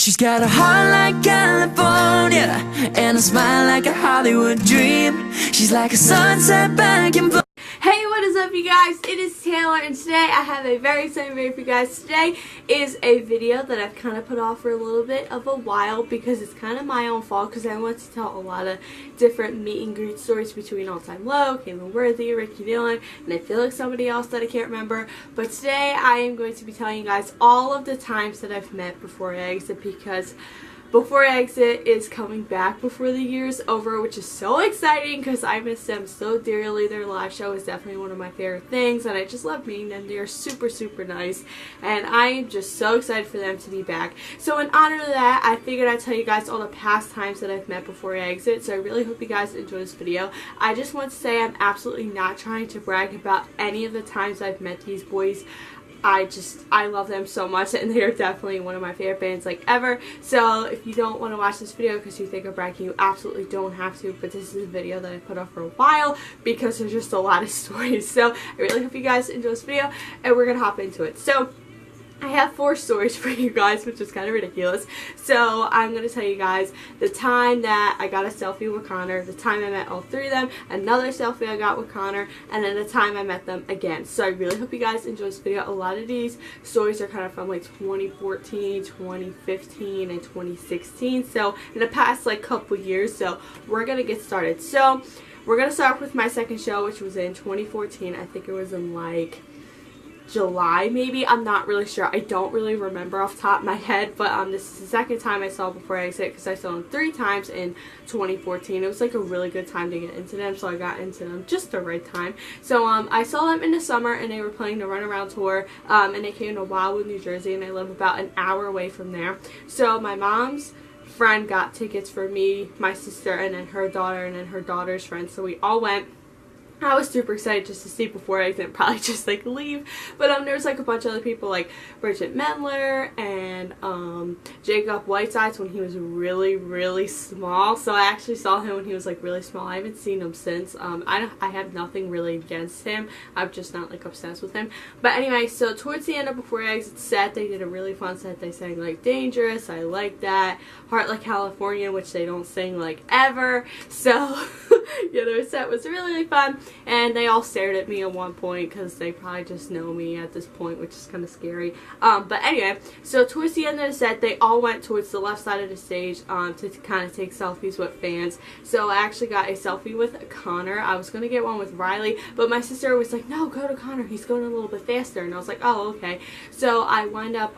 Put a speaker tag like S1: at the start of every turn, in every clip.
S1: She's got a heart like California and a smile like a Hollywood dream. She's like a sunset back in Florida.
S2: Hey, what is up, you guys? It is Taylor, and today I have a very exciting video for you guys. Today is a video that I've kind of put off for a little bit of a while because it's kind of my own fault, because I want to tell a lot of different meet and greet stories between All Time Low, Caitlin Worthy, Ricky Dillon, and I feel like somebody else that I can't remember. But today I am going to be telling you guys all of the times that I've met Before I Exit, because Before I Exit is coming back before the year's over, which is so exciting because I miss them so dearly. Their live show is definitely one of my favorite things, and I just love meeting them. They are super, super nice, and I am just so excited for them to be back. So in honor of that, I figured I'd tell you guys all the past times that I've met Before I Exit, so I really hope you guys enjoy this video. I just want to say I'm absolutely not trying to brag about any of the times I've met these boys. I love them so much, and they are definitely one of my favorite bands like ever. So if you don't want to watch this video because you think I'm bragging, you absolutely don't have to, but this is a video that I put off for a while because there's just a lot of stories. So I really hope you guys enjoy this video, and we're gonna hop into it. So I have 4 stories for you guys, which is kind of ridiculous. So I'm going to tell you guys the time that I got a selfie with Connor, the time I met all 3 of them, another selfie I got with Connor, and then the time I met them again. So I really hope you guys enjoy this video. A lot of these stories are kind of from like 2014, 2015, and 2016. So in the past like couple years. So we're going to get started. So we're going to start with my second show, which was in 2014. I think it was in like July maybe, I'm not really sure. I don't really remember off the top of my head, but this is the second time I saw Before I Exit, because I saw them 3 times in 2014. It was like a really good time to get into them, so I got into them just the right time. So I saw them in the summer, and they were playing the Runaround tour, and they came to Wildwood, New Jersey, and I live about an hour away from there. So my mom's friend got tickets for me, my sister, and then her daughter, and then her daughter's friend, so we all went. I was super excited just to see Before I Exit, probably just like leave, but there was like a bunch of other people like Bridget Mendler and Jacob Whitesides when he was really small. So I actually saw him when he was like really small. I haven't seen him since. I have nothing really against him. I'm just not like obsessed with him. But anyway, so towards the end of Before I Exit set, they did a really fun set. They sang like Dangerous, I Like That, Heart Like California, which they don't sing like ever. So yeah, their set was really fun. And they all stared at me at one point because they probably just know me at this point, which is kind of scary. But anyway, so towards the end of the set, they all went towards the left side of the stage to kind of take selfies with fans. So I actually got a selfie with Connor. I was going to get one with Riley, but my sister was like, no, go to Connor. He's going a little bit faster. And I was like, oh, okay. So I wind up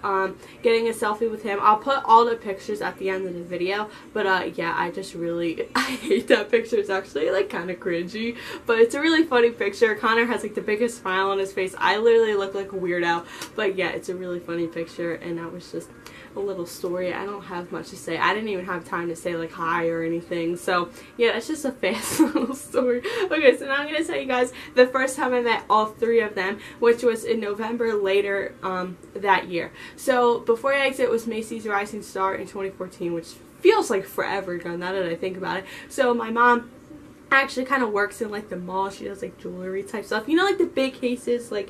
S2: getting a selfie with him. I'll put all the pictures at the end of the video. But yeah, I hate that picture. It's actually like kind of cringy, but it's a really funny picture. Connor has like the biggest smile on his face. I literally look like a weirdo, but yeah, it's a really funny picture, and that was just a little story. I don't have much to say. I didn't even have time to say like hi or anything, so yeah, it's just a fast little story. Okay, so now I'm gonna tell you guys the first time I met all 3 of them, which was in November later that year. So Before I Exit was Macy's Rising Star in 2014, which feels like forever ago now that I think about it. So my mom actually kind of works in like the mall. She does like jewelry type stuff, you know, like the big cases like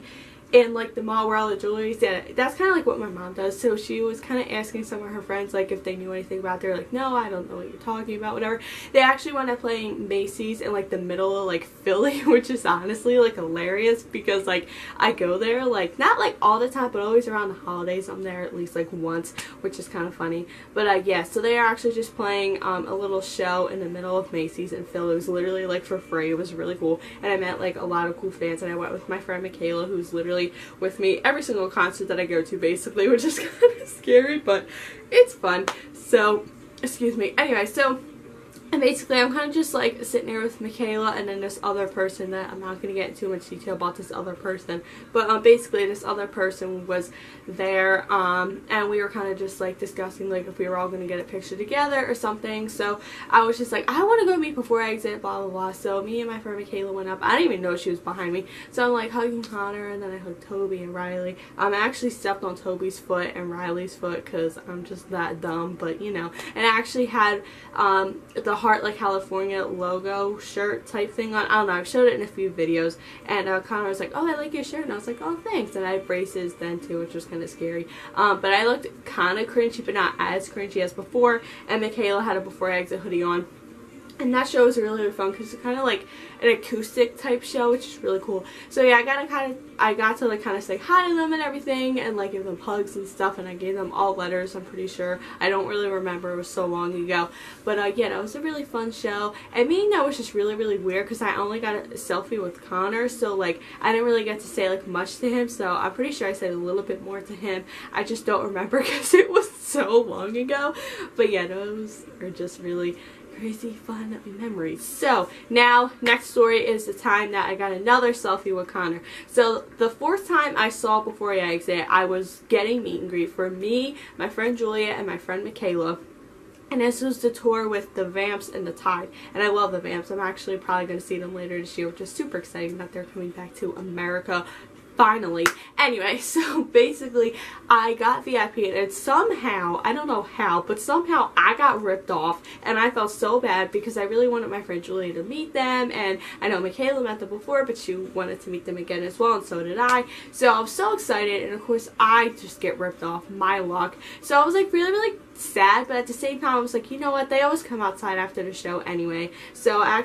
S2: in like the mall where all the jewelry is. Yeah, that's kind of like what my mom does. So she was kind of asking some of her friends like if they knew anything about it. They're like, no, I don't know what you're talking about, whatever. They actually wound up playing Macy's in like the middle of like Philly, which is honestly like hilarious because like I go there like not like all the time, but always around the holidays. I'm there at least like once, which is kind of funny. But yeah, so they are actually just playing a little show in the middle of Macy's in Philly. It was literally like for free. It was really cool, and I met like a lot of cool fans, and I went with my friend Michaela, who's literally with me every single concert that I go to basically, which is kind of scary, but it's fun. So excuse me. Anyway, so and basically I'm kind of just like sitting there with Michaela and then this other person that I'm not going to get into too much detail about this other person, but basically this other person was there, and we were kind of just like discussing like if we were all going to get a picture together or something. So I was just like, I want to go meet Before I Exit, blah blah blah. So me and my friend Michaela went up. I didn't even know she was behind me, so I'm like hugging Connor, and then I hugged Toby and Riley. I actually stepped on Toby's foot and Riley's foot because I'm just that dumb, but you know. And I actually had the Heart Like California logo shirt type thing on. I don't know, I've showed it in a few videos, and Connor was like, oh, I like your shirt, and I was like, oh, thanks. And I had braces then too, which was kind of scary, but I looked kind of cringy, but not as cringy as before. And Michaela had a Before I Exit hoodie on. And that show was really, really fun because it's kind of like an acoustic type show, which is really cool. So yeah, I got to like kind of say hi to them and everything, and like give them hugs and stuff, and I gave them all letters, I'm pretty sure. I don't really remember, it was so long ago. But yeah, that was a really fun show. And meeting that was just really, really weird because I only got a selfie with Connor, so like I didn't really get to say like much to him, so I'm pretty sure I said a little bit more to him. I just don't remember because it was so long ago. But yeah, those are just really crazy fun memories. So now next story is the time that I got another selfie with Connor. So the fourth time I saw Before I Exit, I was getting meet and greet for me, my friend Julia, and my friend Michaela. And this was the tour with the Vamps and the Tide. And I love the Vamps. I'm actually probably going to see them later this year, which is super exciting that they're coming back to America. Finally. Anyway, so basically I got VIP, and somehow, I don't know how, but somehow I got ripped off, and I felt so bad because I really wanted my friend Julia to meet them, and I know Michaela met them before, but she wanted to meet them again as well, and so did I. So I was so excited, and of course I just get ripped off, my luck. So I was like really, really sad, but at the same time I was like, you know what, they always come outside after the show anyway. So I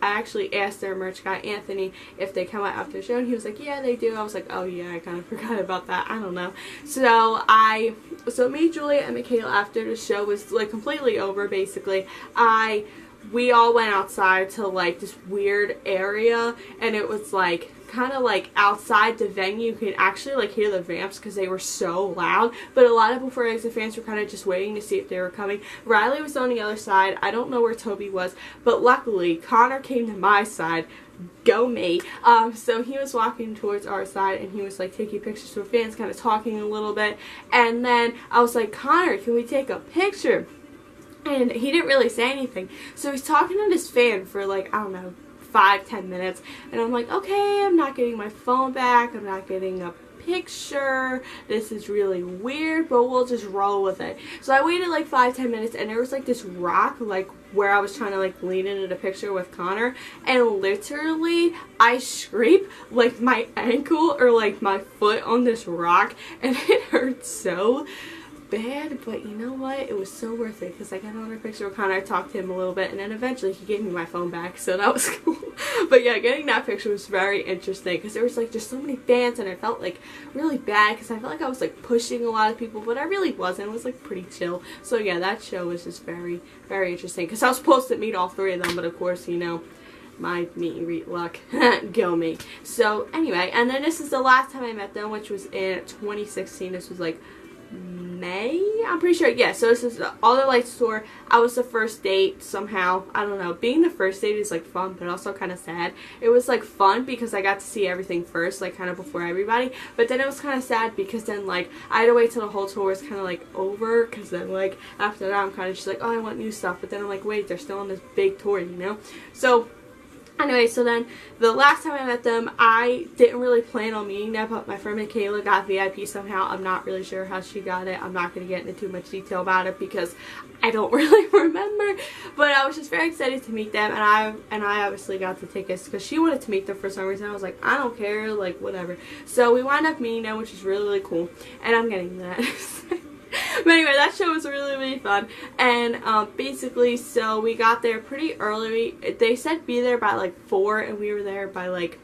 S2: actually asked their merch guy, Anthony, if they come out after the show, and he was like, yeah, they do. I was like, oh yeah, I kind of forgot about that. I don't know. So me, Julia, and Michaela, after the show was like completely over, basically, we all went outside to like this weird area, and it was like kind of like outside the venue. You could actually like hear the Vamps because they were so loud, but a lot of Before I Exit fans were kind of just waiting to see if they were coming. Riley was on the other side. I don't know where Toby was, but luckily Connor came to my side. Go me. So he was walking towards our side, and he was like taking pictures with fans, kind of talking a little bit, and then I was like, Connor, can we take a picture? And he didn't really say anything, so he's talking to this fan for like, I don't know, 5-10 minutes, and I'm like, okay, I'm not getting my phone back, I'm not getting a picture, this is really weird, but we'll just roll with it. So I waited like 5-10 minutes, and there was like this rock like where I was trying to like lean into the picture with Connor, and literally I scraped like my ankle or like my foot on this rock, and it hurt so bad, but you know what, it was so worth it because I got another picture with Connor. I talked to him a little bit, and then eventually he gave me my phone back, so that was cool. But yeah, getting that picture was very interesting because there was like just so many fans, and I felt like really bad because I felt like I was like pushing a lot of people, but I really wasn't. It was like pretty chill. So yeah, that show was just very, very interesting because I was supposed to meet all three of them, but of course, you know, my meet and greet luck. Go me. So anyway, and then this is the last time I met them, which was in 2016. This was like May, I'm pretty sure. Yeah, so this is the All the Lights tour. I was the first date somehow. I don't know. Being the first date is like fun, but also kind of sad. It was like fun because I got to see everything first, like kind of before everybody. But then it was kind of sad because then like I had to wait till the whole tour was kind of like over, because then like after that I'm kind of just like, oh, I want new stuff. But then I'm like, wait, they're still on this big tour, you know? So anyway, so then the last time I met them, I didn't really plan on meeting them, but my friend Michaela got VIP somehow. I'm not really sure how she got it. I'm not going to get into too much detail about it because I don't really remember. But I was just very excited to meet them, and I obviously got the tickets because she wanted to meet them for some reason. I was like, I don't care, like whatever. So we wound up meeting them, which is really, really cool, and I'm getting that. But anyway, that show was really, really fun. And basically, so we got there pretty early. They said be there by like 4, and we were there by like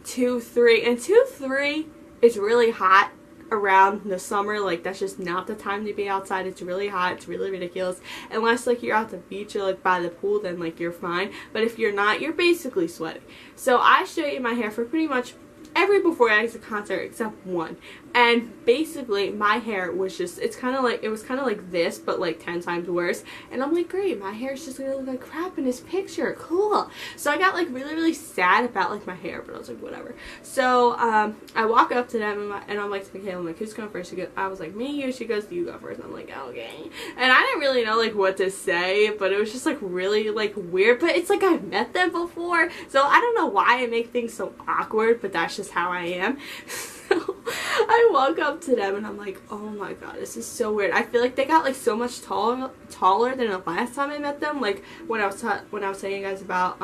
S2: 2, 3. And 2, 3 is really hot around the summer. Like, that's just not the time to be outside. It's really hot. It's really ridiculous. Unless like you're at the beach or like by the pool, then like you're fine. But if you're not, you're basically sweating. So I straightened my hair for pretty much every Before I Exit concert except one, and basically my hair was just, it was kind of like this, but like 10 times worse. And I'm like, great, my hair is just gonna look like crap in this picture, cool. So I got like really, really sad about like my hair, but I was like, whatever. So I walk up to them, and I'm like to Michaela, I'm like, who's going first? I was like, me, you. She goes, you go first. And I'm like, okay. And I didn't really know like what to say, but it was just like really like weird, but it's like I've met them before, so I don't know why I make things so awkward, but that's just how I am. So I walk up to them and I'm like, oh my god, this is so weird. I feel like they got like so much taller than the last time I met them. Like when I was telling you guys about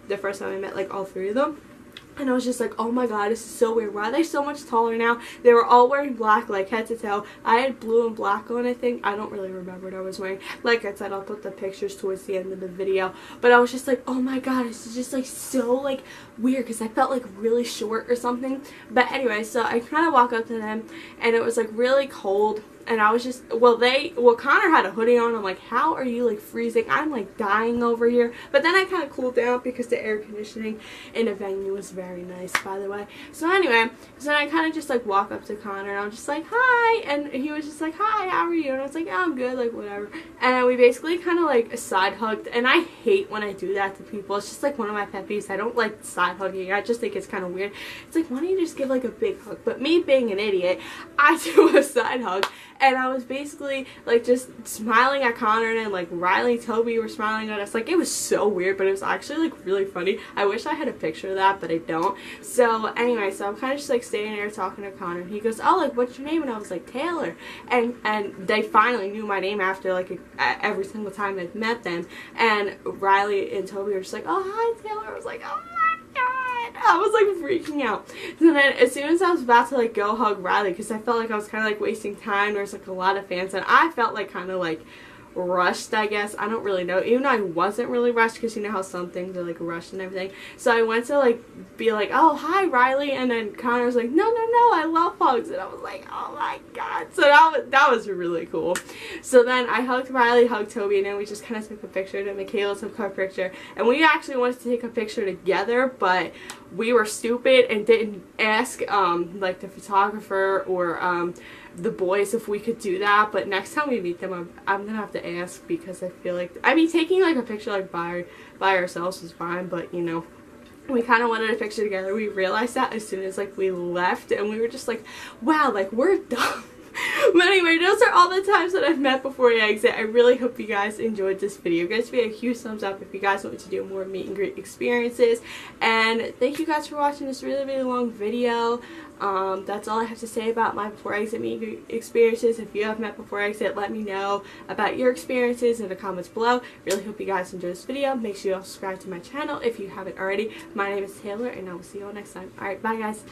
S2: the first time I met like all three of them. And I was just like, oh my god, this is so weird. Why are they so much taller now? They were all wearing black, like head to toe. I had blue and black on, I think. I don't really remember what I was wearing. Like I said, I'll put the pictures towards the end of the video. But I was just like, oh my god, this is just like so like weird because I felt like really short or something. But anyway, so I kind of walk up to them and it was like really cold. And I was just, well, Connor had a hoodie on. I'm like, how are you like freezing? I'm like dying over here. But then I kind of cooled down because the air conditioning in the venue was very nice, by the way. So anyway, so then I kind of just like walk up to Connor and I'm just like, hi. And he was just like, hi, how are you? And I was like, oh, I'm good, like whatever. And we basically kind of like side hugged. And I hate when I do that to people. It's just like one of my pet peeves. I don't like side hugging. I just think it's kind of weird. It's like, why don't you just give like a big hug? But me being an idiot, I do a side hug. And I was basically like just smiling at Connor and like Riley and Toby were smiling at us. Like it was so weird, but it was actually like really funny. I wish I had a picture of that, but I don't. So anyway, so I'm kind of just like standing there talking to Connor. And he goes, oh, like what's your name? And I was like, Taylor. And they finally knew my name after like every single time I've met them. And Riley and Toby were just like, oh, hi Taylor. I was like, oh my god. I was like freaking out. So then as soon as I was about to like go hug Riley, because I felt like I was kind of like wasting time, there was like a lot of fans and I felt like kind of like rushed, I guess. I don't really know, even though I wasn't really rushed, because you know how some things are like rushed and everything. So I went to like be like, oh hi Riley, and then Connor was like, no, I love hugs. And I was like, oh my god. So that was really cool. So then I hugged Riley, hugged Toby, and then we just kind of took a picture, and then Michaela took her picture, and we actually wanted to take a picture together, but we were stupid and didn't ask like the photographer or the boys if we could do that. But next time we meet them, I'm gonna have to ask, because I feel like, I mean, taking like a picture like by ourselves is fine, but you know, we kind of wanted a picture together. We realized that as soon as like we left, and we were just like, wow, like we're dumb. But anyway, those are all the times that I've met before I exit. I really hope you guys enjoyed this video. Give me a huge thumbs up if you guys want me to do more meet and greet experiences. And thank you guys for watching this really long video. That's all I have to say about my before exit meet and greet experiences. If you have met before exit, let me know about your experiences in the comments below. Really hope you guys enjoyed this video. Make sure you all subscribe to my channel if you haven't already. My name is Taylor, and I will see you all next time. Alright, bye guys.